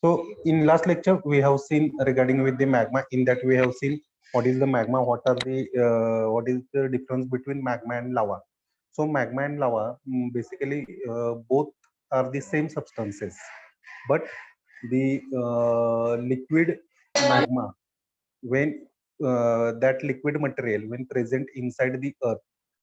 So in last lecture, we have seen regarding with the magma. In that we have seen what is the magma, what is the difference between magma and lava. So magma and lava, basically both are the same substances, but the liquid magma, when that liquid material when present inside the earth,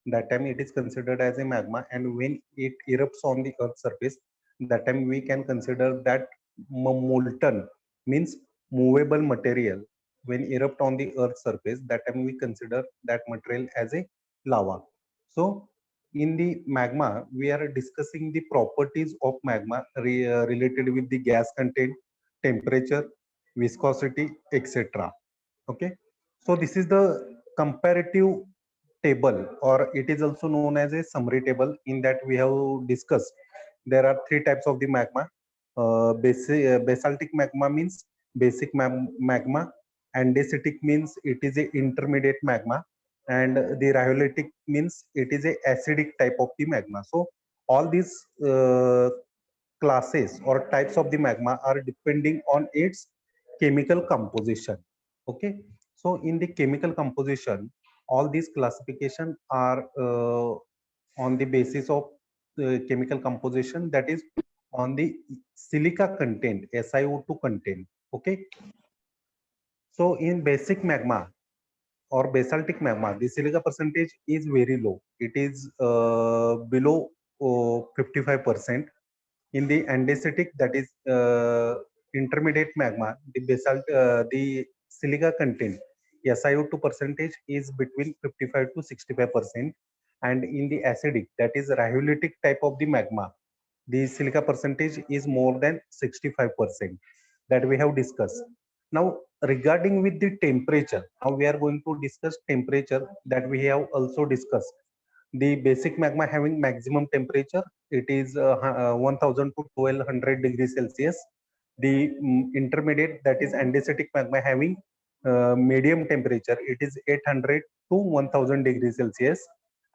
that time it is considered as a magma, and when it erupts on the earth surface, that time we can consider that molten, means movable material when erupt on the earth surface, that time we consider that material as a lava. So in the magma we are discussing the properties of magma related with the gas content, temperature, viscosity, etc. Okay, so this is the comparative table, or it is also known as a summary table. In that we have discussed there are three types of the magma. Basaltic magma means basic magma, andesitic means it is a intermediate magma, and the rhyolitic means it is a acidic type of the magma. So all these classes or types of the magma are depending on its chemical composition. Okay, so in the chemical composition, all these classification are on the basis of chemical composition, that is on the silica content, SiO2 content. Okay, so in basic magma or basaltic magma, the silica percentage is very low. It is below 55%. In the andesitic, that is intermediate magma, the silica content, SiO2 percentage is between 55 to 65%. And in the acidic, that is rhyolitic type of the magma, the silica percentage is more than 65%, that we have discussed. Now regarding with the temperature, now we are going to discuss temperature, that we have also discussed. The basic magma having maximum temperature, it is 1000 to 1200 degrees Celsius. The intermediate, that is andesitic magma, having medium temperature, it is 800 to 1000 degrees Celsius.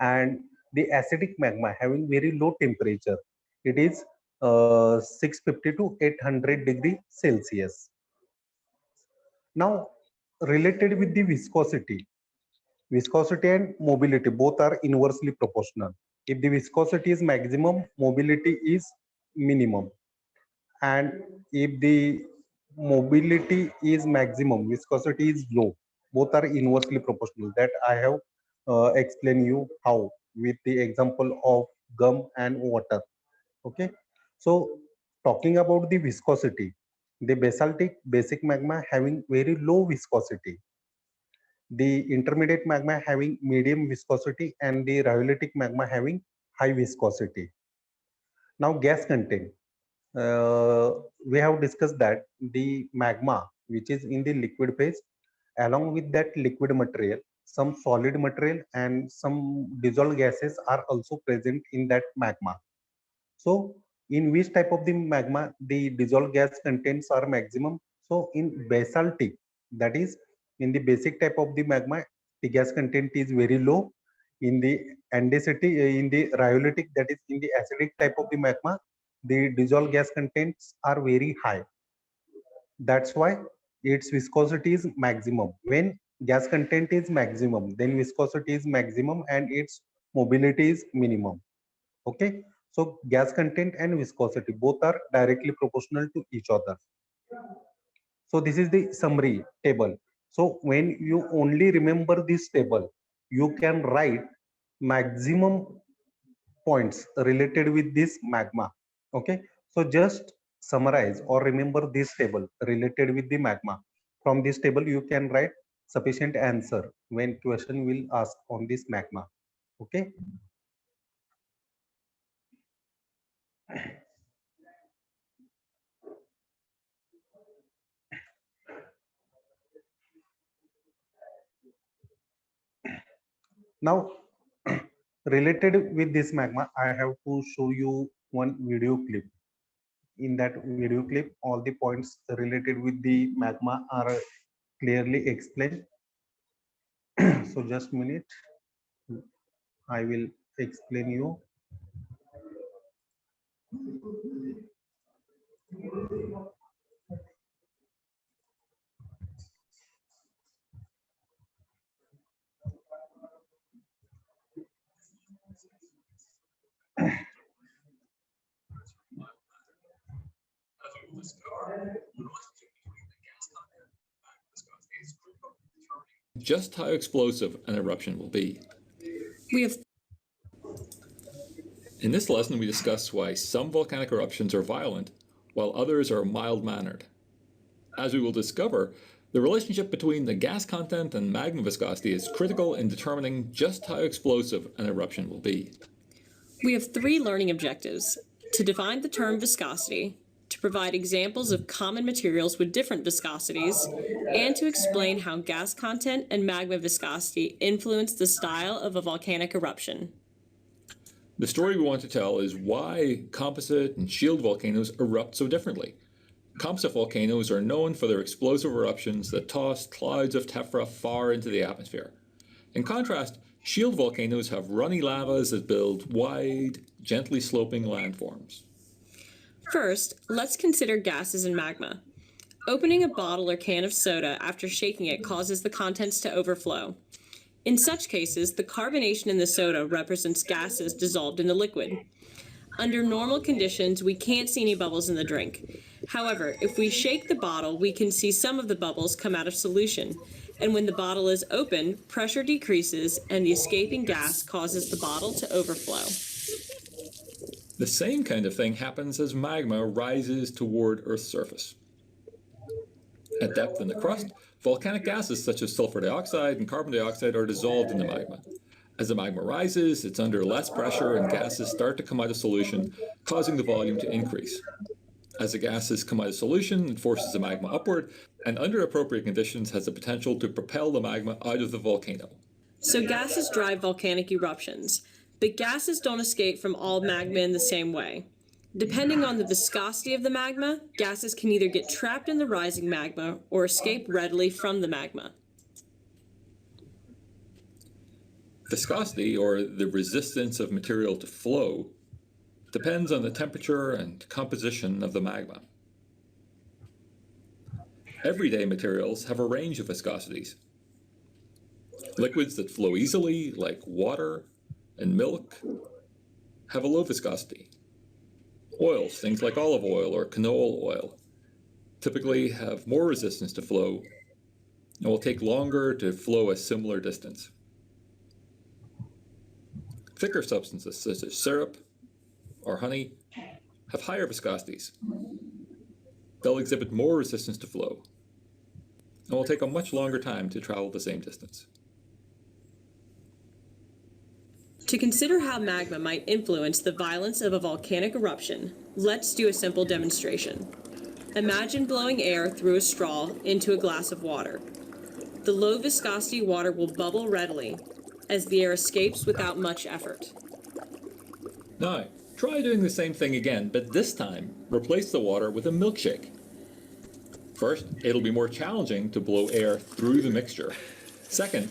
And the acidic magma having very low temperature, it is 650 to 800 degree Celsius. Now related with the viscosity, viscosity and mobility both are inversely proportional. If the viscosity is maximum, mobility is minimum. And if the mobility is maximum, viscosity is low. Both are inversely proportional. That I have explained you how with the example of gum and water. Okay. So talking about the viscosity, the basaltic basic magma having very low viscosity, the intermediate magma having medium viscosity, and the rhyolitic magma having high viscosity. Now gas content. We have discussed that the magma which is in the liquid phase, along with that liquid material, some solid material and some dissolved gases are also present in that magma. So in which type of the magma the dissolved gas contents are maximum? So in basaltic, that is in the basic type of the magma, the gas content is very low. In the andesite, in the rhyolitic, that is in the acidic type of the magma, the dissolved gas contents are very high. That's why its viscosity is maximum. When gas content is maximum, then viscosity is maximum and its mobility is minimum. Okay, so gas content and viscosity both are directly proportional to each other. So this is the summary table. So when you only remember this table, you can write maximum points related with this magma. Okay, so just summarize or remember this table related with the magma. From this table you can write sufficient answer when question will ask on this magma. Okay. Now related with this magma, I have to show you one video clip. In that video clip, all the points related with the magma are clearly explained. So just a minute, I will explain you. Just how explosive an eruption will be. In this lesson, we discuss why some volcanic eruptions are violent, while others are mild-mannered. As we will discover, the relationship between the gas content and magma viscosity is critical in determining just how explosive an eruption will be. We have 3 learning objectives: to define the term viscosity, to provide examples of common materials with different viscosities, and to explain how gas content and magma viscosity influence the style of a volcanic eruption. The story we want to tell is why composite and shield volcanoes erupt so differently. Composite volcanoes are known for their explosive eruptions that toss clouds of tephra far into the atmosphere. In contrast, shield volcanoes have runny lavas that build wide, gently sloping landforms. First, let's consider gases and magma. Opening a bottle or can of soda after shaking it causes the contents to overflow. In such cases, the carbonation in the soda represents gases dissolved in the liquid. Under normal conditions, we can't see any bubbles in the drink. However, if we shake the bottle, we can see some of the bubbles come out of solution. And when the bottle is open, pressure decreases and the escaping gas causes the bottle to overflow. The same kind of thing happens as magma rises toward Earth's surface. At depth in the crust, volcanic gases such as sulfur dioxide and carbon dioxide are dissolved in the magma. As the magma rises, it's under less pressure and gases start to come out of solution, causing the volume to increase. As the gases come out of solution, it forces the magma upward, and under appropriate conditions has the potential to propel the magma out of the volcano. So gases drive volcanic eruptions, but gases don't escape from all magma in the same way. Depending on the viscosity of the magma, gases can either get trapped in the rising magma or escape readily from the magma. Viscosity, or the resistance of material to flow, depends on the temperature and composition of the magma. Everyday materials have a range of viscosities. Liquids that flow easily, like water and milk, have a low viscosity. Oils, things like olive oil or canola oil, typically have more resistance to flow and will take longer to flow a similar distance. Thicker substances such as syrup or honey have higher viscosities. They'll exhibit more resistance to flow and will take a much longer time to travel the same distance. To consider how magma might influence the violence of a volcanic eruption, let's do a simple demonstration. Imagine blowing air through a straw into a glass of water. The low viscosity water will bubble readily as the air escapes without much effort. Now, try doing the same thing again, but this time replace the water with a milkshake. First, it'll be more challenging to blow air through the mixture. Second,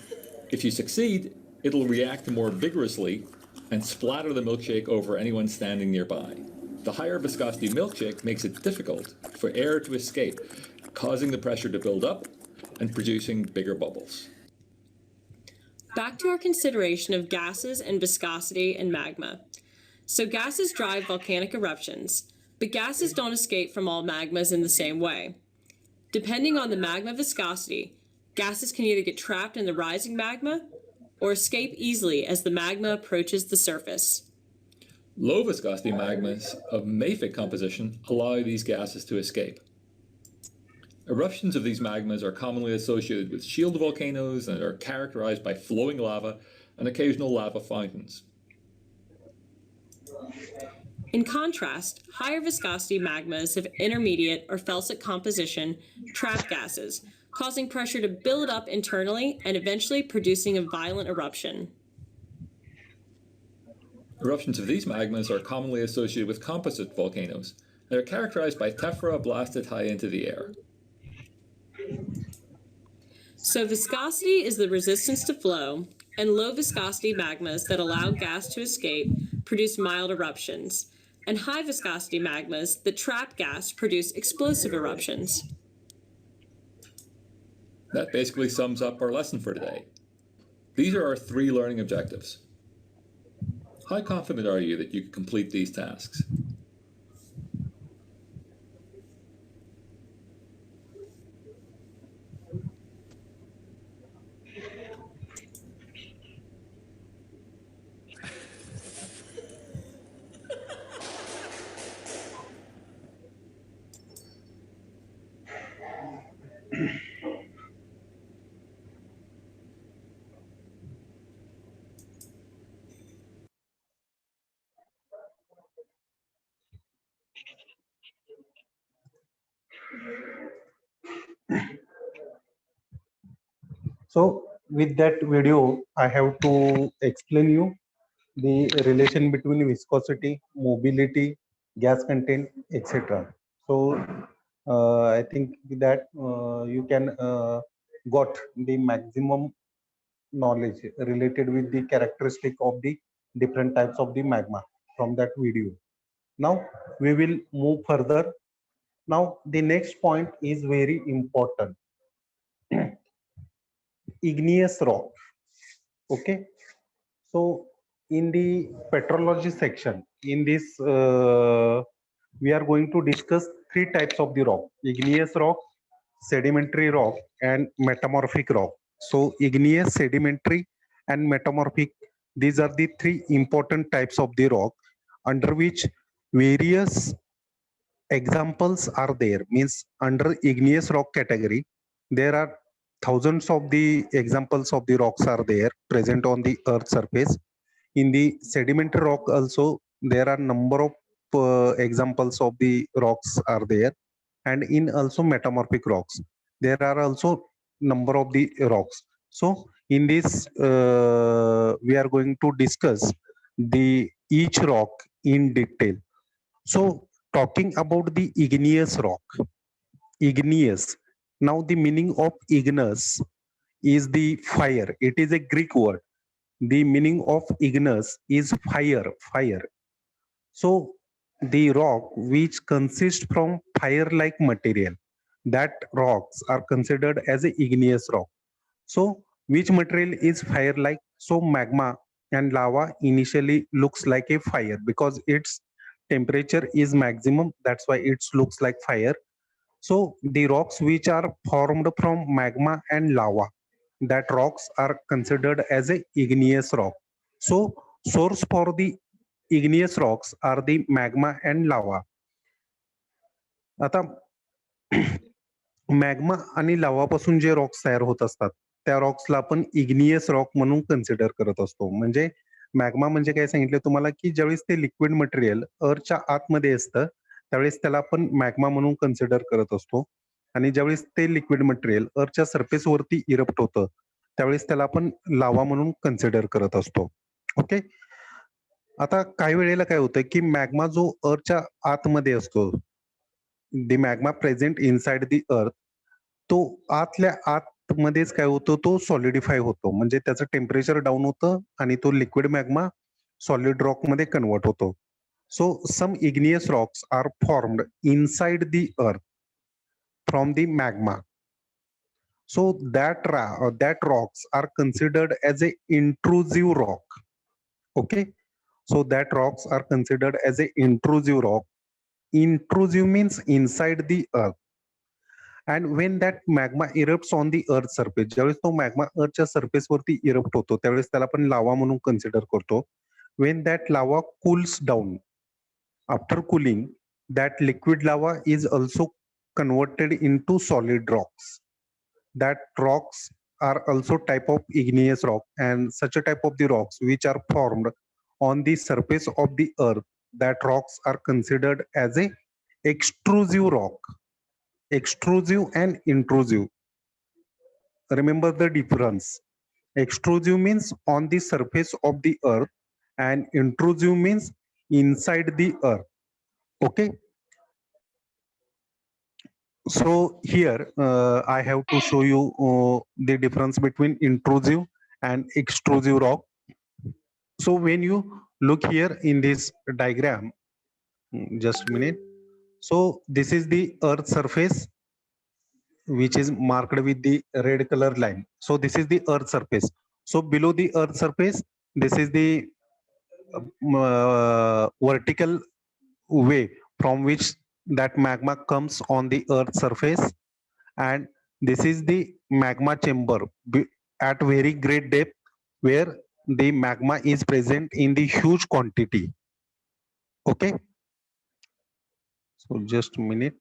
if you succeed, it'll react more vigorously and splatter the milkshake over anyone standing nearby. The higher viscosity milkshake makes it difficult for air to escape, causing the pressure to build up and producing bigger bubbles. Back to our consideration of gases and viscosity and magma. So gases drive volcanic eruptions, but gases don't escape from all magmas in the same way. Depending on the magma viscosity, gases can either get trapped in the rising magma or escape easily as the magma approaches the surface. Low viscosity magmas of mafic composition allow these gases to escape. Eruptions of these magmas are commonly associated with shield volcanoes and are characterized by flowing lava and occasional lava fountains. In contrast, higher viscosity magmas of intermediate or felsic composition trap gases, causing pressure to build up internally and eventually producing a violent eruption. Eruptions of these magmas are commonly associated with composite volcanoes. They are characterized by tephra blasted high into the air. So viscosity is the resistance to flow, and low viscosity magmas that allow gas to escape produce mild eruptions, and high viscosity magmas that trap gas produce explosive eruptions. That basically sums up our lesson for today. These are our 3 learning objectives. How confident are you that you can complete these tasks? So with that video, I have to explain you the relation between viscosity, mobility, gas content, etc. So I think that you can got the maximum knowledge related with the characteristic of the different types of the magma from that video. Now we will move further. Now the next point is very important. Igneous rock. Okay, so in the petrology section, in this we are going to discuss 3 types of the rock: igneous rock, sedimentary rock, and metamorphic rock. So igneous, sedimentary, and metamorphic, these are the 3 important types of the rock under which various examples are there. Means under igneous rock category, there are thousands of the examples of the rocks are there present on the earth surface. In the sedimentary rock also, there are number of examples of the rocks are there, and in also metamorphic rocks there are also number of the rocks. So in this we are going to discuss the each rock in detail. So talking about the igneous rock, igneous, now the meaning of igneous is the fire. It is a Greek word. The meaning of igneous is fire, fire. So the rock which consists from fire like material, that rocks are considered as a igneous rock. So which material is fire like? So magma and lava initially looks like a fire because its temperature is maximum, that's why it looks like fire. So the rocks which are formed from magma and lava, that rocks are considered as a igneous rock. So source for the igneous rocks are the magma and lava. आता magma आणि लावापासून जे rocks तयार होत असतात त्या रॉक्सला आपण igneous rock म्हणून consider करत असतो. म्हणजे मॅग्मा म्हणजे काय सांगितलं तुम्हाला की ज्यावेळेस ते लिक्विड मटेरियल अर्थच्या आतमध्ये असतं त्यावेळेस त्याला आपण मॅग्मा म्हणून कन्सिडर करत असतो, आणि ज्यावेळेस ते लिक्विड मटेरियल अर्थच्या सरफेसवरती इरप्ट होतं त्यावेळेस त्याला आपण लावा म्हणून कन्सिडर करत असतो. ओके, आता काही वेळेला काय होतं की मॅग्मा जो अर्थच्या आतमध्ये असतो, the magma present inside the अर्थ, तो आतल्या आतमध्येच काय होतो, तो सॉलिडिफाय होतो, म्हणजे त्याचं टेम्परेचर डाऊन होतं आणि तो लिक्विड मॅग्मा सॉलिड रॉक मध्ये कन्वर्ट होतो. So some igneous rocks are formed inside the earth from the magma. So that rocks are considered as a intrusive rock. Okay, so that rocks are considered as a intrusive rock. Intrusive means inside the earth. And when that magma erupts on the earth surface, ज्यावेळेस तो magma earthच्या surface वरती erupt होतो त्यावेळेस त्याला आपण लावा म्हणून consider करतो. When that lava cools down, after cooling, that liquid lava is also converted into solid rocks. That rocks are also type of igneous rock, and such a type of the rocks which are formed on the surface of the earth, that rocks are considered as a extrusive rock. Extrusive and intrusive, remember the difference. Extrusive means on the surface of the earth and intrusive means inside the earth. Okay, so here I have to show you the difference between intrusive and extrusive rock. So when you look here in this diagram, Just a minute. So this is the earth surface, which is marked with the red color line. So this is the earth surface. So below the earth surface, this is the vertical way from which that magma comes on the earth surface, and this is the magma chamber at very great depth where the magma is present in the huge quantity. Okay, so just a minute.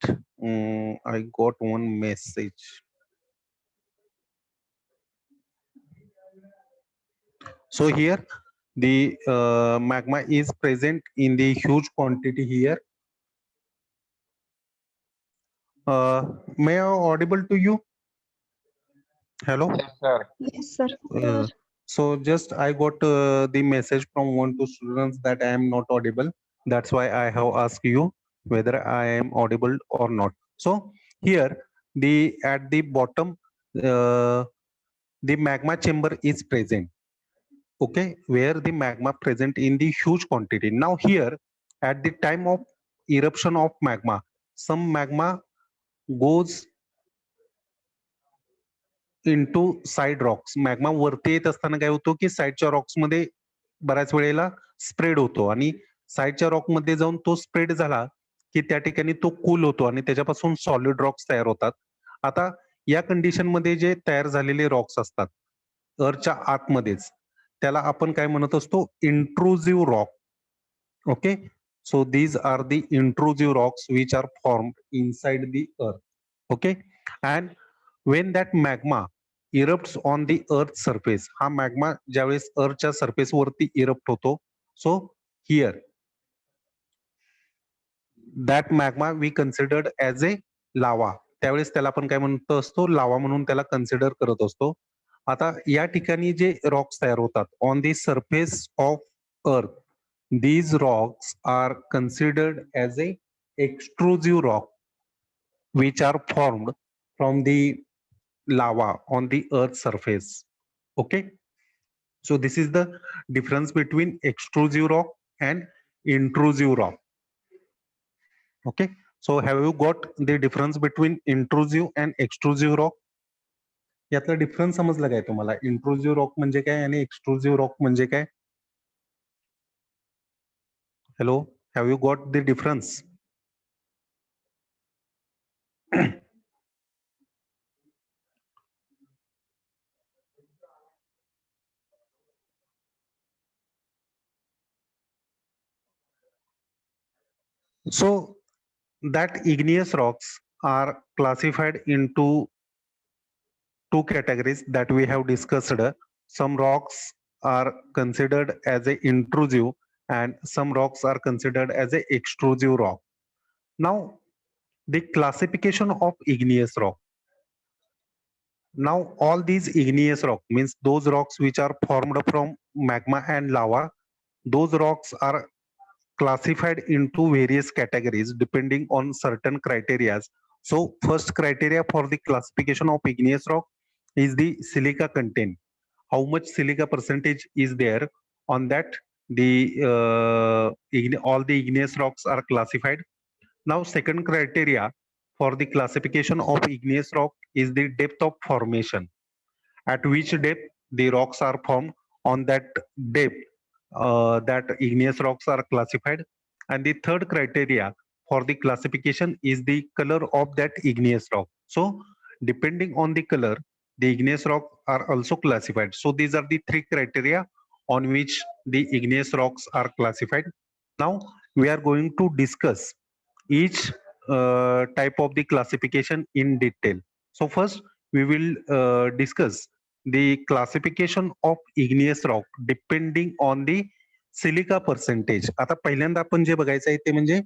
I got one message. So here the magma is present in the huge quantity here. May I audible to you? Hello. Yes, sir. Yes, sir. So just I got the message from one two students that I am not audible. That's why I have asked you whether I am audible or not. So here the at the bottom the magma chamber is present. Okay, where the magma present in the huge quantity. Now here at the time of eruption of magma, some magma goes into side rocks. Magma वरती येत असताना काय होतो की साईडच्या rocks मध्ये बऱ्याच वेळेला स्प्रेड होतो आणि साईडच्या रॉक मध्ये जाऊन तो स्प्रेड झाला की त्या ठिकाणी तो कूल होतो आणि त्याच्यापासून सॉलिड रॉक्स तयार होतात. आता या कंडिशन मध्ये जे तयार झालेले रॉक्स असतात अर्थच्या आतमध्येच, त्याला आपण काय म्हणत असतो, intrusive rock. Okay, so these are the intrusive rocks which are formed inside the earth. Okay, and when that magma erupts on the earth surface, हा magma ज्यावेळेस अर्थच्या सरफेस वरती इरप्ट होतो, so here that magma we considered as a lava. त्यावेळेस त्याला आपण काय म्हणत असतो, लावा म्हणून त्याला कन्सिडर करत असतो. आता या ठिकाणी जे रॉक्स तयार होतात on the surface of earth, these rocks are considered as a extrusive rock which are formed from the lava on the earth's surface. Okay, so this is the difference between extrusive rock and intrusive rock. Okay, so have you got the difference between intrusive and extrusive rock? यातला difference समजला काय तुम्हाला? इंट्रुसिव्ह rock म्हणजे काय आणि एक्सट्रुसिव्ह rock म्हणजे काय? Hello, have you got the difference? So that igneous rocks are classified into two categories that we have discussed. Some rocks are considered as a intrusive and some rocks are considered as a extrusive rock. Now the classification of igneous rock. Now all these igneous rock means those rocks which are formed from magma and lava, those rocks are classified into various categories depending on certain criteria. So first criteria for the classification of igneous rock is the silica content. How much silica percentage is there? On that all the igneous rocks are classified. Now second criteria for the classification of igneous rock is the depth of formation. At which depth the rocks are formed, on that depth that igneous rocks are classified. And the third criteria for the classification is the color of that igneous rock. So depending on the color, the igneous rock are also classified. So these are the three criteria on which the igneous rocks are classified. Now we are going to discuss each type of the classification in detail. So first we will discuss the classification of igneous rock depending on the silica percentage. आता पहिल्यांदा आपण जे बघायचं आहे ते म्हणजे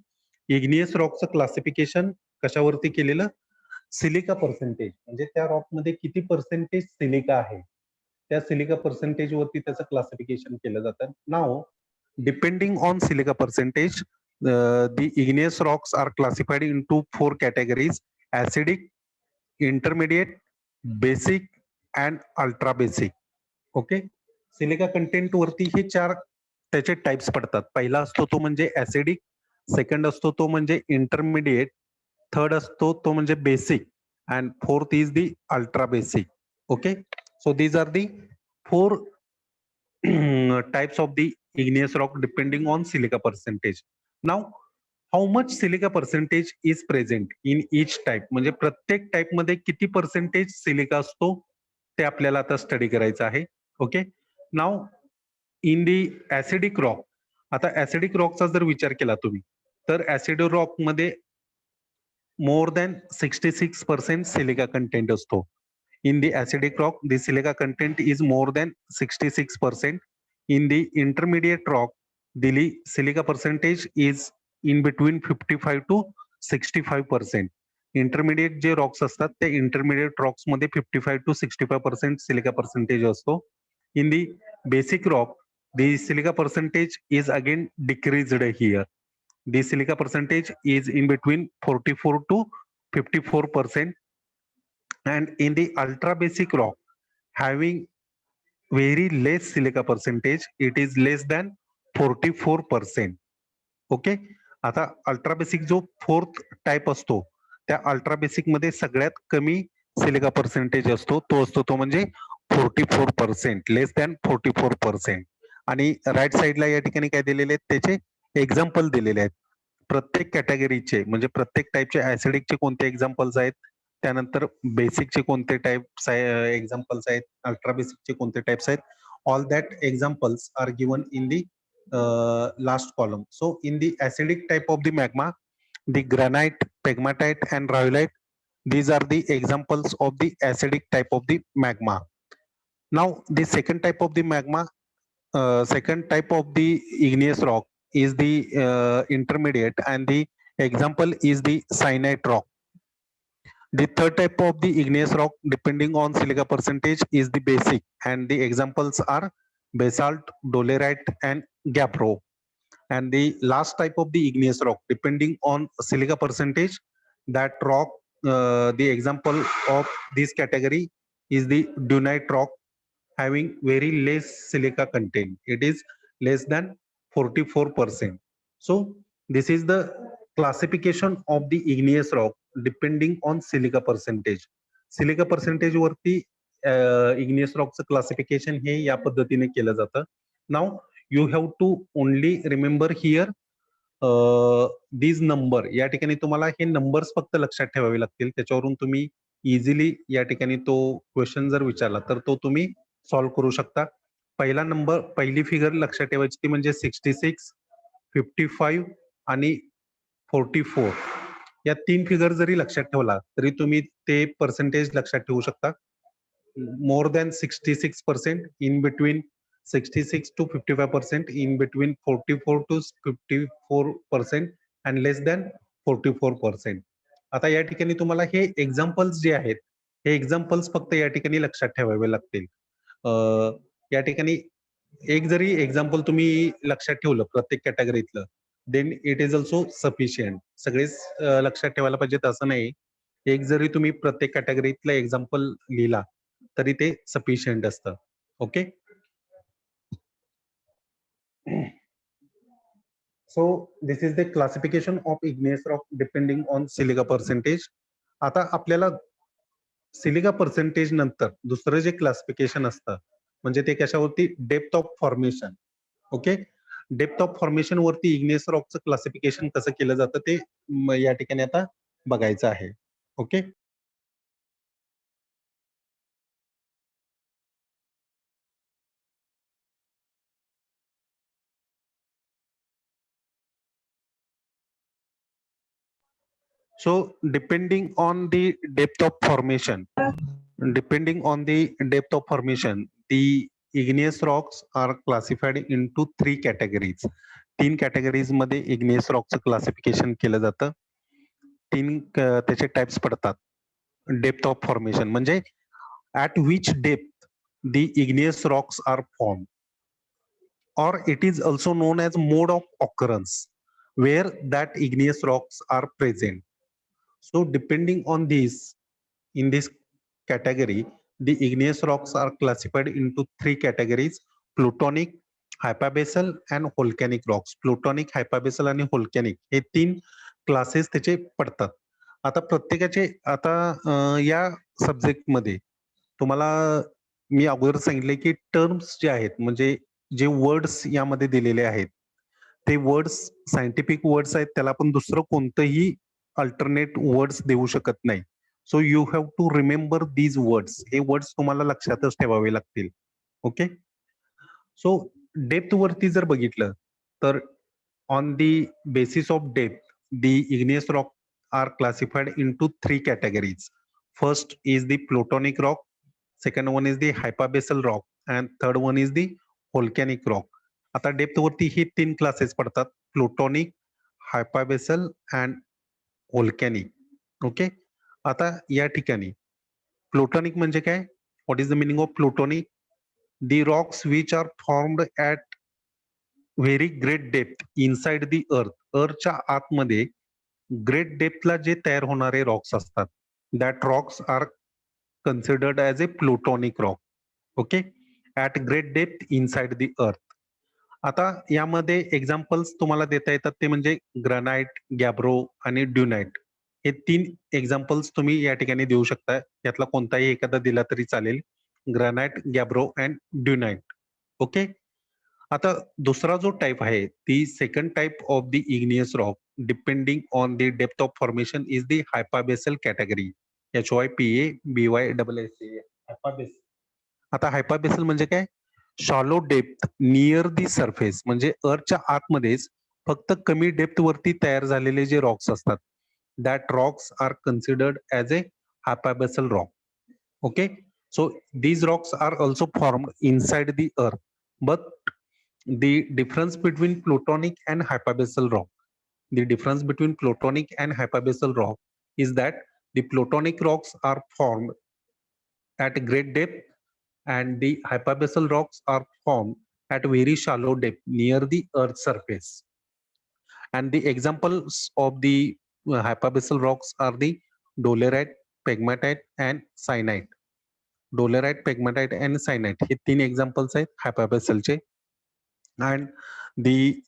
igneous रॉकचं classification कशावरती केलेलं, silica percentage, म्हणजे त्या रॉक मध्ये किती पर्सेंटेज सिलिका आहे त्या सिलिका पर्सेंटेज वरती त्याचं क्लासिफिकेशन केलं जातं. Now depending on silica percentage the igneous rocks are classified into four categories: acidic, intermediate, basic and ultra basic. Okay, silica content वरती हे चार त्याचे टाइप्स पडतात. पहिला असतो तो म्हणजे ऍसिडिक, सेकंड असतो तो म्हणजे इंटरमिडिएट, थर्ड असतो तो म्हणजे basic, and fourth is the ultra basic. Okay, so these are the 4 types of the igneous rock depending on silica percentage. Now, how much silica percentage is present in each type? म्हणजे प्रत्येक type मध्ये किती percentage silica असतो ते आपल्याला आता study करायचं आहे. ओके, नाव इन दी ऍसिडिक रॉक, आता ऍसिडिक रॉकचा जर विचार केला तुम्ही तर ऍसिड रॉक मध्ये मोर दॅन 66% सिलिका कंटेंट असतो. In the acidic rock, the silica content is more than 66%. In the intermediate rock, the silica percentage is in between 55 to 65%. Intermediate J rocks असतात ते intermediate rocks मध्ये 55 to 65% silica percentage असतो. In the basic rock, the silica percentage is again decreased here. The silica percentage is in between 44 to 54%. And in the ultra basic rock, having very less silica percentage, it is less than 44%. Okay, आता ultra basic जो fourth type असतो त्या ultra basic मध्ये सगळ्यात कमी silica percentage असतो, तो असतो तो म्हणजे 44%, लेस दॅन 44%. आणि राईट साइडला या ठिकाणी काय दिलेले आहेत त्याचे एक्झाम्पल दिलेले आहेत. प्रत्येक कॅटेगरीचे म्हणजे प्रत्येक टाइपचे ऍसिडिकचे कोणते एक्झाम्पल्स आहेत, त्यानंतर बेसिकचे कोणते टाइप्स एक्झाम्पल्स आहेत, अल्ट्रा बेसिकचे कोणते टाइप्स आहेत, all that examples are given in the last column. So in the acidic type of the magma, the granite, pegmatite and rhyolite, these are the examples of the acidic type of the magma. Now the second type of the magma, second type of the igneous rock is the intermediate, and the example is the syenite rock. The third type of the igneous rock depending on silica percentage is the basic, and the examples are basalt, dolerite and gabbro. And the last type of the igneous rock depending on silica percentage, that rock, the example of this category is the dunite rock, having very less silica content. It is less than 44%. So this is the classification of the igneous rock depending on silica percentage. Silica percentage वरती igneous rockचं classification हे या पद्धतीने केलं जातं. Now you have to only remember here these number. या ठिकाणी तुम्हाला हे numbers फक्त लक्षात ठेवावे लागतील, त्याच्यावरून तुम्ही इझिली या ठिकाणी तो क्वेश्चन जर विचारला तर तो तुम्ही सॉल्व्ह करू शकता. पहिला नंबर, पहिली फिगर लक्षात ठेवायची ती म्हणजे 66, 55 आणि 44. या 3 फिगर जरी लक्षात ठेवला तरी तुम्ही ते पर्सेंटेज लक्षात ठेवू शकता. More than 66%, in between 66 to 55%, in between 44 to 54% and less than 44%. आता या ठिकाणी तुम्हाला हे एक्झाम्पल्स जे आहेत हे एक्झाम्पल्स फक्त या ठिकाणी लक्षात ठेवावे लागतील. या ठिकाणी एक जरी एक्झाम्पल तुम्ही लक्षात ठेवलं प्रत्येक कॅटेगरीतलं, then it is also sufficient. सगळेच लक्षात ठेवायला पाहिजेत असं नाही. एक जरी तुम्ही प्रत्येक कॅटेगरीतलं एक्झाम्पल लिहिला तरी ते सफिशियंट असतं. Okay, so this is the classification of igneous rock depending on silica percentage. आता आपल्याला सिलिका पर्सेंटेज नंतर दुसरं जे क्लासिफिकेशन असतं म्हणजे ते कशावरती, depth of formation. Okay, depth of formation वरती igneous rockचं क्लासिफिकेशन कसं केलं जातं ते या ठिकाणी आता बघायचं आहे. Okay, so depending on the depth of formation, the igneous rocks are classified into 3 categories. 3 categories मध्ये igneous rockचं क्लासिफिकेशन केलं जातं. 3 त्याचे टाइप्स पडतात. डेप्थ ऑफ फॉर्मेशन म्हणजे at which depth the igneous rocks are formed, or it is also known as mode of occurrence where that igneous rocks are present. So depending on this, in this category, the igneous rocks are classified into 3 categories: plutonic, hypabyssal and volcanic rocks. Plutonic, hypabyssal आणि volcanic हे 3 classes त्याचे पडतात. आता प्रत्येकाचे या सब्जेक्टमध्ये तुम्हाला मी अगोदर सांगितले की टर्म्स जे आहेत म्हणजे जे वर्ड्स यामध्ये दिलेले आहेत ते वर्ड्स सायंटिफिक वर्ड्स आहेत, त्याला आपण दुसरं कोणतंही अल्टरनेट वर्ड्स देऊ शकत नाही. So you have to remember these words. हे वर्ड्स तुम्हाला लक्षातच ठेवावे लागतील. ओके. सो डेप्थ वरती जर बघितलं तर on the basis of depth, the igneous rock are classified into 3 categories. First is the plutonic rock, second one is the hypabasal rock, and third one is the volcanic rock. आता depth वरती ही 3 classes पडतात, plutonic, hypabyssal and volcanic. Okay. आता या ठिकाणी plutonic म्हणजे काय? What is the meaning of plutonic? The rocks which are formed at very great depth inside the earth. अर्थच्या आतमध्ये ग्रेट डेप्थला जे तयार होणारे रॉक्स असतात, that rocks are considered as a plutonic rock. Okay. At great depth inside the earth. आता यामध्ये examples तुम्हाला देता येतात ते म्हणजे ग्रॅनाइट, गॅब्रो आणि ड्युनाइट. हे 3 एक्झाम्पल्स तुम्ही या ठिकाणी देऊ शकता. यातला कोणताही एखादा दिला तरी चालेल. Granite, gabbro and dunite. Okay. आता दुसरा जो टाइप आहे ती second type of the igneous rock depending on the depth of formation is the hypabyssal category. HYPA BYSSA hypabyssal. आता हायपाबेसल म्हणजे काय? Shallow depth near the surface, म्हणजे अर्थच्या आतमध्येच फक्त कमी डेप्थ वरती तयार झालेले जे रॉक्स असतात, that rocks are considered as a hypabyssal rock. Okay. So these rocks are also formed inside the earth, but the difference between plutonic and hypabasal rock, the difference between plutonic and hypabasal rock is that the plutonic rocks are formed at great depth and the hypabasal rocks are formed at very shallow depth near the earth's surface. And the examples of the hypabasal rocks are the dolerite, pegmatite and syenite. Dolerite, pegmatite and syenite हे 3 examples आहेत हायपाबेसलचे. And the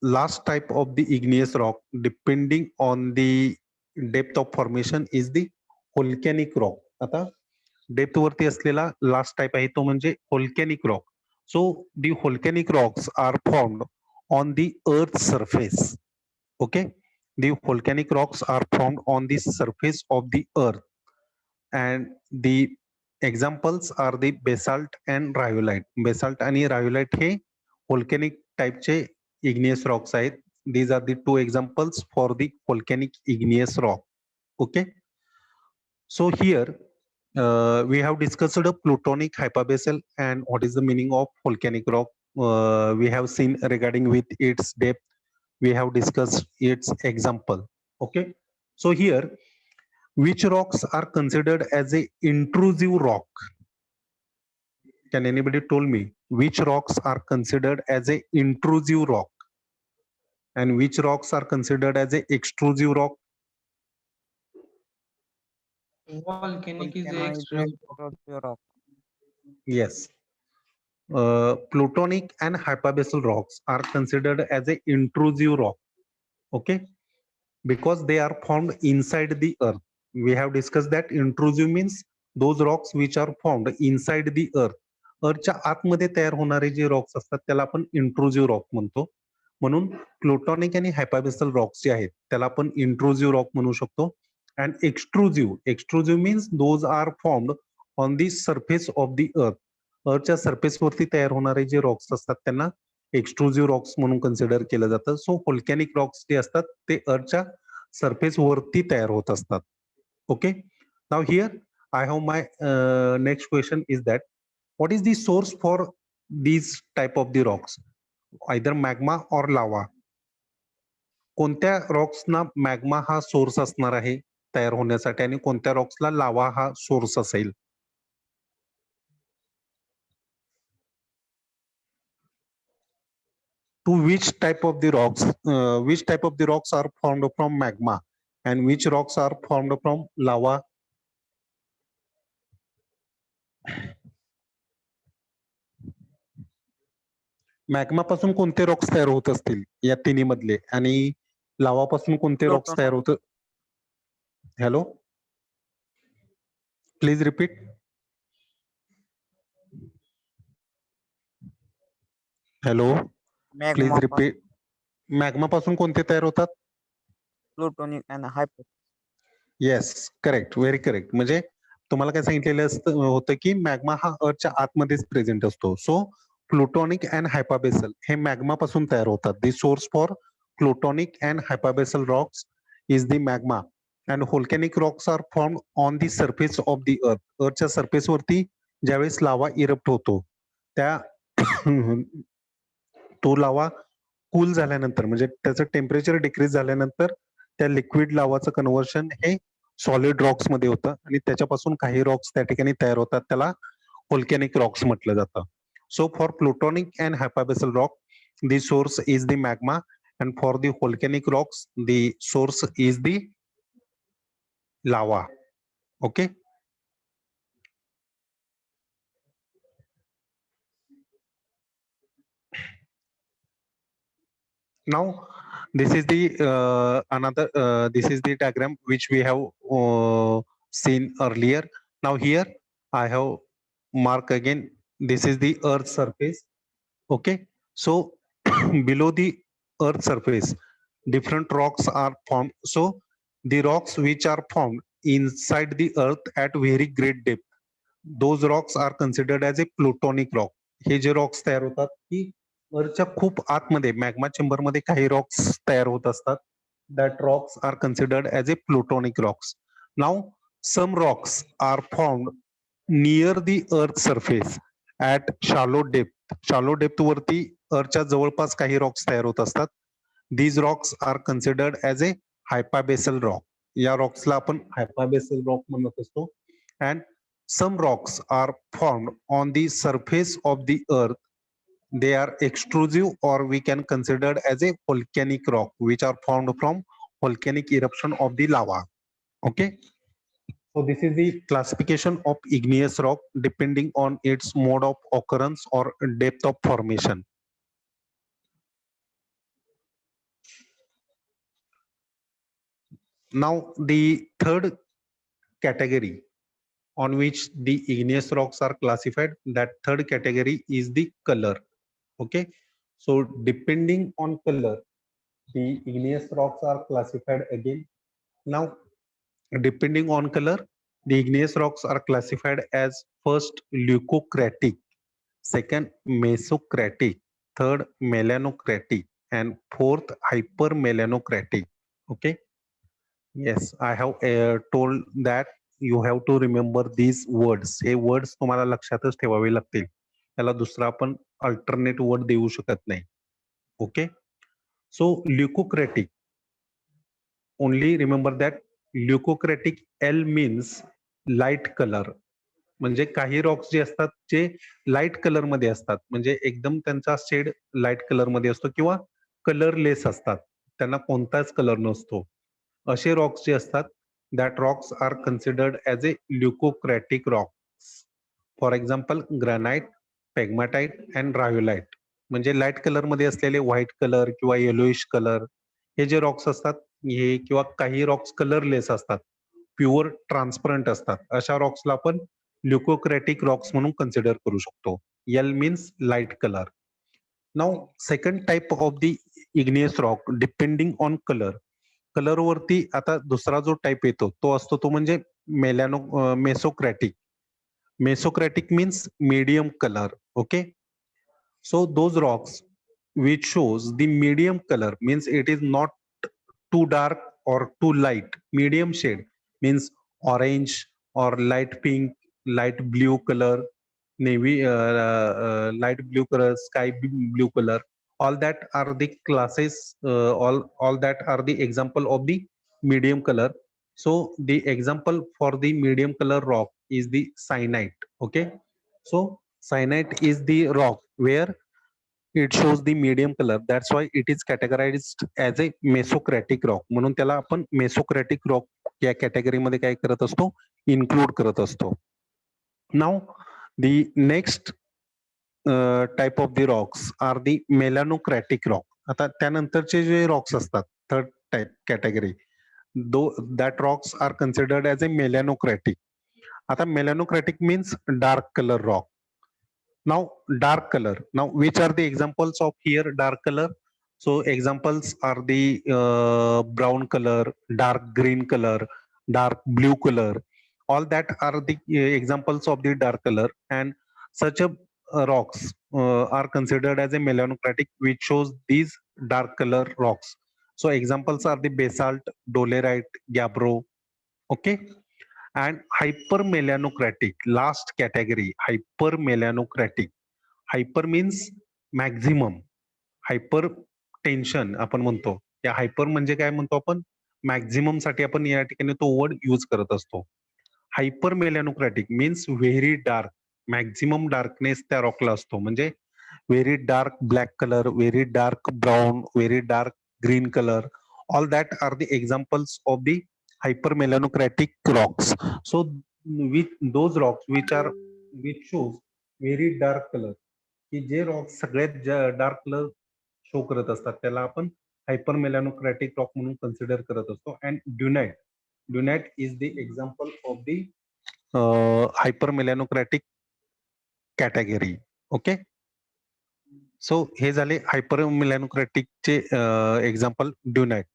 last type of the igneous rock depending on the depth of formation is the volcanic rock. आता depth वरती असलेला last type आहे तो म्हणजे volcanic rock. So the volcanic rocks are formed on the earth surface. Okay. The volcanic rocks are formed on the surface of the earth and the examples are the basalt and rhyolite. Basalt आणि rhyolite हे volcanic टाइपचे igneous rocks आहेत. These are the 2 examples for the volcanic igneous rock. Okay. So here we have discussed plutonic, hypabasal and what is the meaning of volcanic rock. We have seen regarding with its depth. We have discussed its example. Okay. So here, which rocks are considered as a intrusive rock? Can anybody told me which rocks are considered as a intrusive rock and which rocks are considered as a extrusive rock? Volcanic is Volcano is extreme. extrusive rock. Yes. Plutonic and hypabasal rocks are considered as a intrusive rock. Okay. Because they are formed inside the earth. We have discussed that intrusive means those rocks which are formed inside the earth. अर्थच्या आतमध्ये तयार होणारे जे rocks असतात त्याला आपण इंट्रुसिव्ह rock म्हणतो. म्हणून प्लुटॉनिक आणि हायपाबेसल rocks जे आहेत त्याला आपण इंट्रुसिव्ह रॉक म्हणू शकतो. And extrusive means those are formed on the surface of the earth. अर्थच्या सरफेसवरती तयार होणारे जे रॉक्स असतात त्यांना एक्सट्रुसिव्ह रॉक्स म्हणून कन्सिडर केलं जातं. सो व्होल्कॅनिक रॉक्स जे असतात ते अर्थच्या सरफेस वरती तयार होत असतात. Okay. Now here I have my next question is that what is the source for these type of the rocks? Either magma or lava. कोणत्या रॉक्सना मॅग्मा हा सोर्स असणार आहे तयार होण्यासाठी आणि कोणत्या रॉक्सला लावा हा सोर्स असेल? To which type of the rocks are formed from magma and which rocks are formed from lava? Magma पासून कोणते रॉक्स तयार होत असतील या तिन्ही मधले, आणि लावा पासून कोणते रॉक्स तयार होत? Hello, please repeat. Hello, please repeat. Magma पासून कोणते तयार होतात? Plutonic and hyper. Yes, correct, very correct. म्हणजे तुम्हाला काय सांगितलेलं होतं की मॅग्मा हा अर्थच्या आतमध्येच प्रेझेंट असतो. सो प्लुटोनिक अँड हायपाबेसल हे मॅग्मा पासून तयार होतात. The source for plutonic and hypabyssal rocks is the magma, and volcanic rocks are form on the surface of the earth. अर्थच्या सरफेसवरती ज्यावेळेस लावा इरप्ट होतो, त्या तो लावा कूल झाल्यानंतर, म्हणजे त्याचं टेम्परेचर डिक्रीज झाल्यानंतर त्या लिक्विड लावाचं कन्व्हर्शन हे सॉलिड रॉक्स मध्ये होतं, आणि त्याच्यापासून काही रॉक्स त्या ठिकाणी तयार होतात. त्याला व्होल्कॅनिक रॉक्स म्हटलं जातं. So for plutonic and hypabyssal rock the source is the magma, and for the volcanic rocks the source is the lava. Okay. Now this is the this is the diagram which we have seen earlier. Now here I have mark again. This is the earth surface. Okay, so below the earth surface different rocks are formed. So the rocks which are formed inside the earth at very great depth, those rocks are considered as a plutonic rock. हे जे rocks तयार होतात की अर्थच्या खूप आतमध्ये magma chamber मध्ये काही rocks तयार होत असतात. That rocks are considered as a plutonic rocks. Now some rocks are formed near the earth surface at shallow depth. Shallow depth वरती अर्थच्या जवळपास काही रॉक्स तयार होत असतात. These rocks are considered as a hypabyssal rock. या रॉक्सला आपण हायपाबेसल रॉक म्हणत असतो. And some rocks are formed on the surface of the earth. They are extrusive, or we can consider as a volcanic rock, which are formed from volcanic eruption of the lava. Okay, so this is the classification of igneous rock depending on its mode of occurrence or depth of formation. Now the third category on which the igneous rocks are classified, that third category is the color. Okay, so depending on color the igneous rocks are classified again. Now depending on color the igneous rocks are classified as first leucocratic, second mesocratic, third melanocratic, and fourth hypermelanocratic. Okay, yes, I have told that you have to remember these words. हे words तुम्हाला लक्षातच ठेवावे लागतील. त्याला दुसरा आपण alternate word देऊ शकत नाही. Okay, so leucocratic, only remember that leucocratic L means light colour. म्हणजे काही रॉक्स जे असतात जे लाईट कलर मध्ये असतात, म्हणजे एकदम त्यांचा शेड लाईट कलर मध्ये असतो किंवा कलरलेस असतात, त्यांना कोणताच कलर नसतो. असे रॉक्स जे असतात, that rocks are considered as a leucocratic rocks. For example, granite, pegmatite and rhyolite. म्हणजे लाईट कलर मध्ये असलेले व्हाईट कलर किंवा येलोइश कलर हे जे रॉक्स असतात, हे किंवा काही रॉक्स कलरलेस असतात, प्युअर ट्रान्सपरंट असतात, अशा रॉक्सला आपण ल्युकोक्रेटिक रॉक्स म्हणून कन्सिडर करू शकतो. L means light colour. Now second type of the igneous rock depending on colour. Colour वरती आता दुसरा जो टाइप येतो तो असतो तो म्हणजे mesocratic. Mesocratic means medium colour. Okay, so those rocks which shows the medium color means it is not too dark or too light. Medium shade means orange or light pink, light blue color, navy light blue color, sky blue color. All that are the classes, all that are the example of the medium color. So the example for the medium color rock is the syenite. Okay, so syenite is the rock where it shows the medium color. That's why it is categorized as a mesocratic rock. म्हणून त्याला आपण मेसोक्रॅटिक rock या category मध्ये काय करत असतो, include करत असतो. Now the next type of the rocks are the melanocratic rock. आता त्यानंतरचे जे rocks असतात, third type category, though that rocks are considered as a melanocratic. आता melanocratic means dark color rock. Now dark color. Now which are the examples of here dark color? So examples are the brown color, dark green color, dark blue color. All that are the examples of the dark color, and such a rocks are considered as a melanocratic, which shows these dark color rocks. So examples are the basalt, dolerite, gabbro. Okay, and hypermelanocratic, last category, hypermelanocratic. Hyper means maximum, hyper tension आपण म्हणतो. या hyper म्हणजे काय म्हणतो आपण, maximum साठी आपण या ठिकाणी तो वर्ड यूज करत असतो. Hyper melanocratic means very dark, maximum darkness त्या रॉकला असतो. म्हणजे very dark black colour, very dark brown, very dark green colour, all that are the examples of the hyper melanocratic rocks. So with those rocks which shows very dark colour, की जे rocks सगळ्यात dark colour show करत असतात त्याला आपण hyper melanocratic rock म्हणून consider करत असतो. And dunite is the example of the hyper melanocratic category. Okay, so हे झाले हायपर मेलॅनोक्रॅटिकचे example dunite.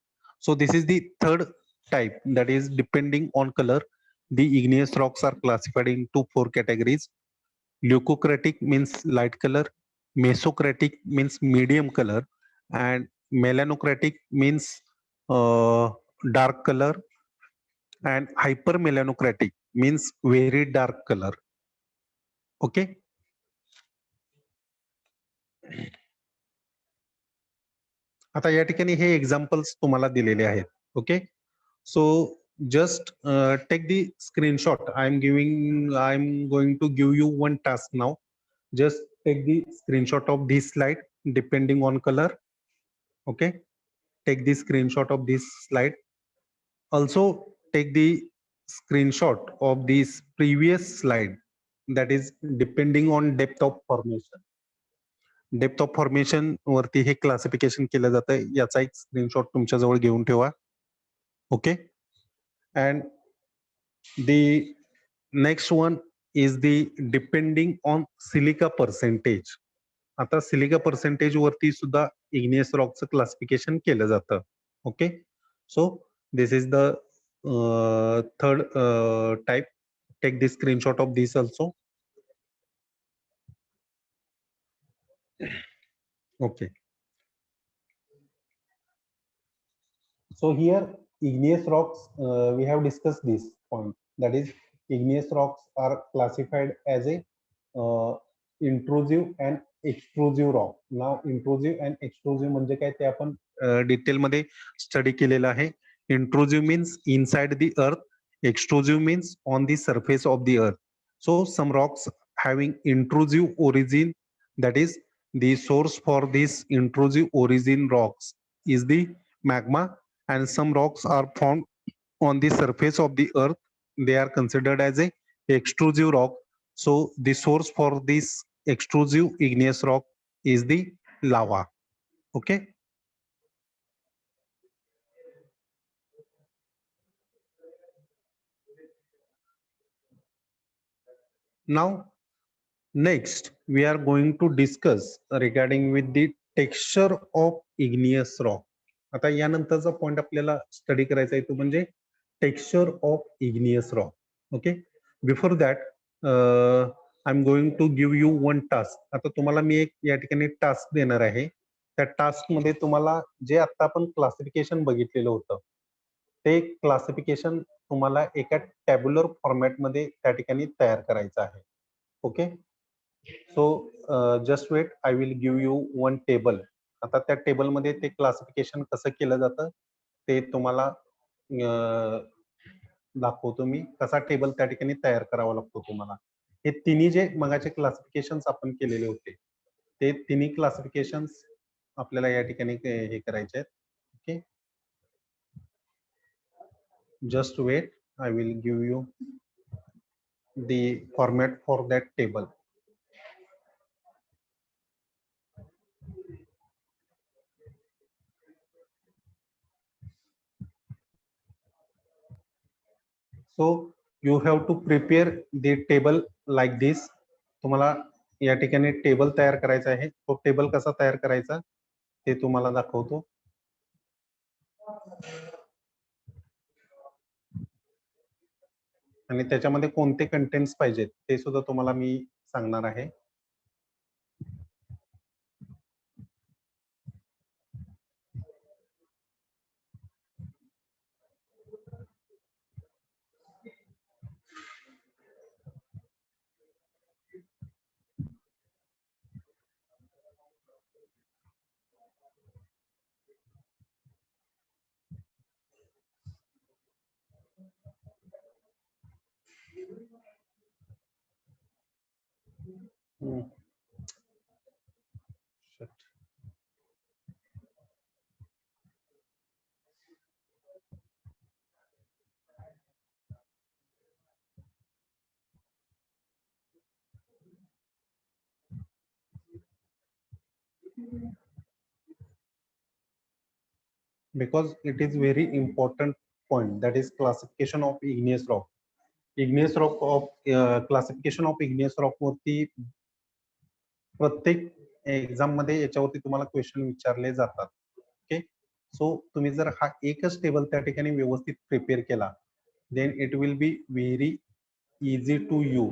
So this is the third type, that is depending on color. The igneous rocks are classified into 4 categories. Leucocratic means light color, mesocratic means medium color, and melanocratic means dark color, and hypermelanocratic means very dark color. Okay, आता या ठिकाणी हे examples तुम्हाला दिलेले आहेत. Okay, so just take the screenshot. I'm going to give you one task now. Just take the screenshot of this slide depending on color. Okay, take the screenshot of this slide. Also take the screenshot of this previous slide, that is depending on depth of formation. Depth of formation वरती हे classification केलं जातं, याचा एक screenshot तुमच्या जवळ घेऊन ठेवा. Okay, and the next one is the depending on silica percentage. आता सिलिका पर्सेंटेज वरती सुद्धा इग्नियस रॉकचं क्लासिफिकेशन केलं जातं. Okay, so this is the third type. Take the screenshot of this also. Okay, so here igneous rocks, we have discussed this point, that is igneous rocks are classified as a intrusive and extrusive rock. Now intrusive and extrusive म्हणजे काय ते आपण detail मध्ये study केलेलं आहे. Intrusive means inside the earth, extrusive means on the surface of the earth. So some rocks having intrusive origin, that is the source for this intrusive origin rocks is the magma, and some rocks are found on the surface of the earth. They are considered as a extrusive rock. So the source for this extrusive igneous rock is the lava. Okay, now next we are going to discuss regarding with the texture of igneous rock. आता यानंतरचा point आपल्याला study करायचा आहे तो म्हणजे texture of igneous rock. Okay, before that I am going to give you one task. आता तुम्हाला मी एक या ठिकाणी टास्क देणार आहे. त्या टास्क मध्ये तुम्हाला जे आता आपण क्लासिफिकेशन बघितलेलं होतं ते क्लासिफिकेशन तुम्हाला एका टॅब्युलर फॉर्मॅट मध्ये त्या ठिकाणी तयार करायचं आहे. Okay, so just wait, I will give you one table. आता त्या टेबल मध्ये ते क्लासिफिकेशन कसं केलं जातं ते तुम्हाला दाखवतो मी. कसा टेबल त्या ठिकाणी तयार करावा लागतो तुम्हाला. हे तिन्ही जे मगाचे क्लासिफिकेशन्स आपण केलेले होते ते तिन्ही क्लासिफिकेशन्स आपल्याला या ठिकाणी हे करायचे आहेत. Okay, just wait, I will give you the format for that table. So you have to prepare the table like this. तुम्हाला या ठिकाणी टेबल तयार करायचा आहे. तो टेबल कसा तयार करायचा ते तुम्हाला दाखवतो. आणि त्याच्यामध्ये कोणते कंटेंट्स पाहिजेत ते सुद्धा तुम्हाला मी सांगणार आहे. Shit. Because it is very important point, that is classification of igneous rock. Igneous rock of classification of igneous rock वरती प्रत्येक एक्झाम मध्ये याच्यावरती तुम्हाला क्वेश्चन विचारले जातात. ओके, सो तुम्ही जर हा एकच टेबल त्या ठिकाणी व्यवस्थित प्रिपेअर केला, then it will be very easy to you.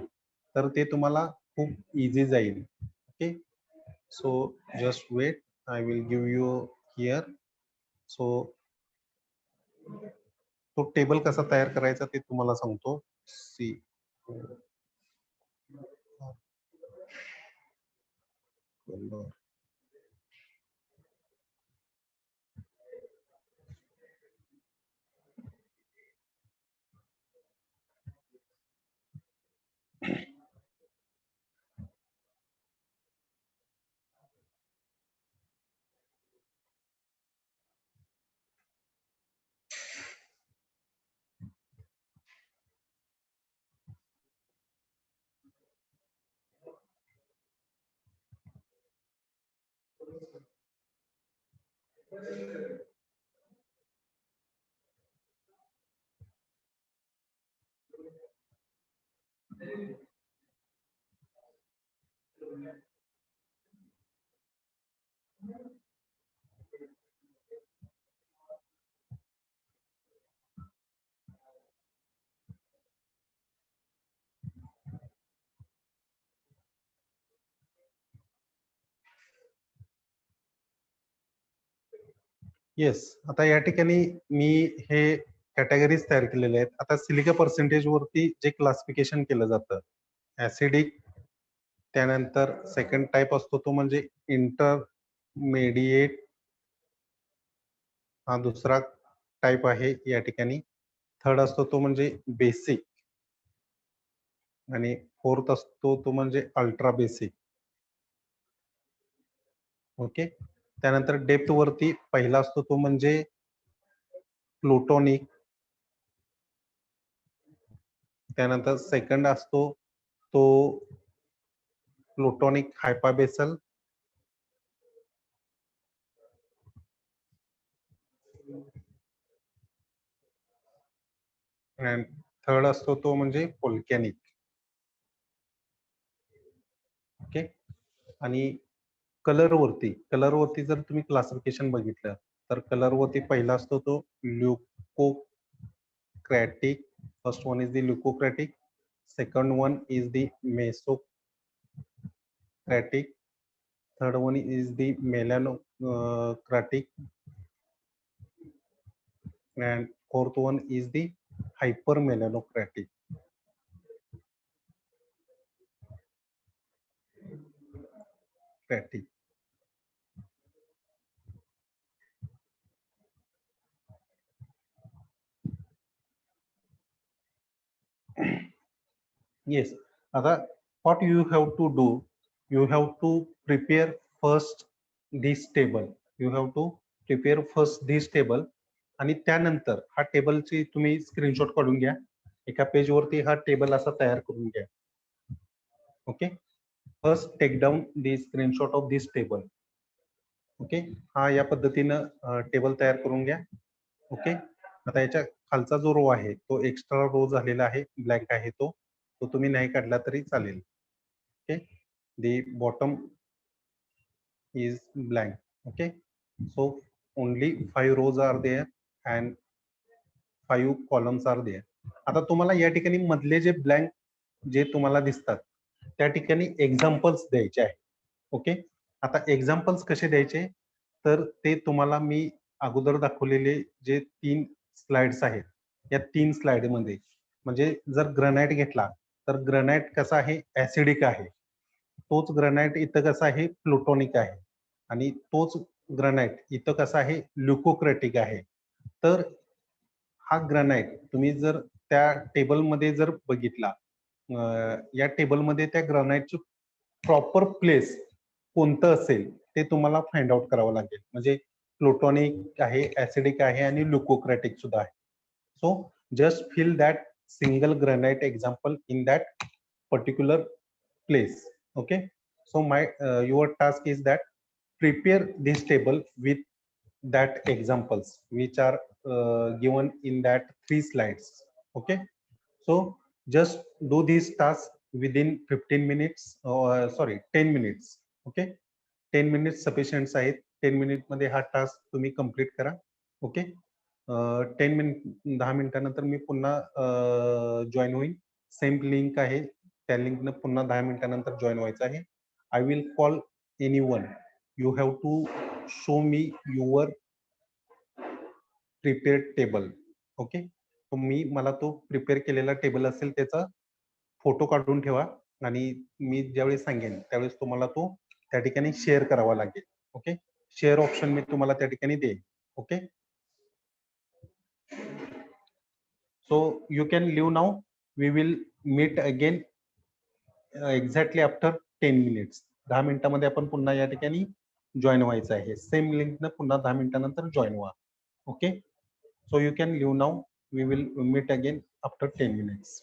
तर ते तुम्हाला खूप इझी जाईल. Okay, so just wait, I will give you here. So तो टेबल कसा तयार करायचा ते तुम्हाला सांगतो. सी येस, आता या ठिकाणी मी हे कॅटेगरीज तयार केलेले आहेत. आता सिलिका पर्सेंटेज वरती जे क्लासिफिकेशन केलं जातं, ऍसिडिक, त्यानंतर सेकंड टाइप असतो तो म्हणजे इंटरमेडिएट, हा दुसरा टाइप आहे या ठिकाणी. थर्ड असतो तो म्हणजे बेसिक आणि फोर्थ असतो तो म्हणजे अल्ट्रा बेसिक. ओके, त्यानंतर डेप्थ वरती पहिला असतो तो म्हणजे प्लुटोनिक, त्यानंतर सेकंड असतो तो प्लुटोनिक हायपाबेसल, आणि थर्ड असतो तो म्हणजे व्होल्कॅनिक. ओके, आणि कलर वरती जर तुम्ही क्लासिफिकेशन बघितलं तर कलर वरती पहिला असतो तो leucocratic. First one is the leucocratic, second one is the mesocratic, third one is the melanocratic, and fourth one is the hypermelanocratic. Yes, आता what you have to do, you have to prepare first this table. You have to prepare first this table, आणि त्यानंतर हा टेबलची तुम्ही screenshot काढून घ्या. एका page वरती हा टेबल असा तयार करून घ्या. Okay, first take down the screenshot of this table. Okay, हा या पद्धतीनं टेबल तयार करून घ्या. ओके, आता याच्या खालचा जो रो आहे तो एक्स्ट्रा रो झालेला आहे, ब्लँक आहे तो तुम्ही नाही काढला तरी चालेल. Okay, the bottom is blank. Okay, so only 5 rows are there and 5 columns are there. आता तुम्हाला या ठिकाणी मधले जे ब्लँक जे तुम्हाला दिसतात त्या ठिकाणी एक्झाम्पल्स द्यायचे आहे. ओके, आता एक्झाम्पल्स कसे द्यायचे तर ते तुम्हाला मी अगोदर दाखवलेले जे 3 स्लाइड्स आहेत या 3 स्लाइड मध्ये म्हणजे जर ग्रॅनाइट घेतला तर ग्रॅनाइट कसा आहे, ऍसिडिक आहे. तोच ग्रॅनाइट इथं कसा आहे, प्लुटोनिक आहे. आणि तोच ग्रॅनाइट इथं कसा आहे, ल्युकोक्रेटिक आहे. तर हा ग्रॅनाइट तुम्ही जर त्या टेबलमध्ये जर बघितला, या टेबलमध्ये त्या ग्रॅनाइटची प्रॉपर प्लेस कोणतं असेल ते तुम्हाला फाइंड आउट करावं लागेल. म्हणजे प्लुटोनिक आहे, ऍसिडिक आहे आणि ल्युकोक्रेटिक सुद्धा आहे. So just fill that single granite example in that particular place. Okay, so your task is that prepare this table with that examples which are given in that 3 slides. Okay, so just do this task within 15 minutes, sorry 10 minutes. Okay, 10 minutes sufficient आहेत. 10 minute मध्ये हा task तुम्ही complete करा. Okay, 10 minute 10 मिनिटानंतर मी पुन्हा join होईल. Same link आहे, त्या लिंकनं पुन्हा 10 मिनिटानंतर जॉईन व्हायचं आहे. I will call anyone. You have to show me your prepared table. Okay, तुम्ही मला तो प्रिपेअर केलेला टेबल असेल त्याचा फोटो काढून ठेवा आणि मी ज्यावेळी सांगेन त्यावेळेस तुम्हाला तो त्या ठिकाणी शेअर करावा लागेल. ओके, शेअर ऑप्शन मी तुम्हाला त्या ठिकाणी देईन. Okay, so you can leave now. We will meet again exactly after 10 minutes. 10 मिनिटांमध्ये आपण पुन्हा या ठिकाणी जॉईन व्हायचं आहे. सेम लिंकनं पुन्हा 10 मिनिटानंतर जॉईन व्हा. Okay, so you can leave now. We will meet again after 10 minutes.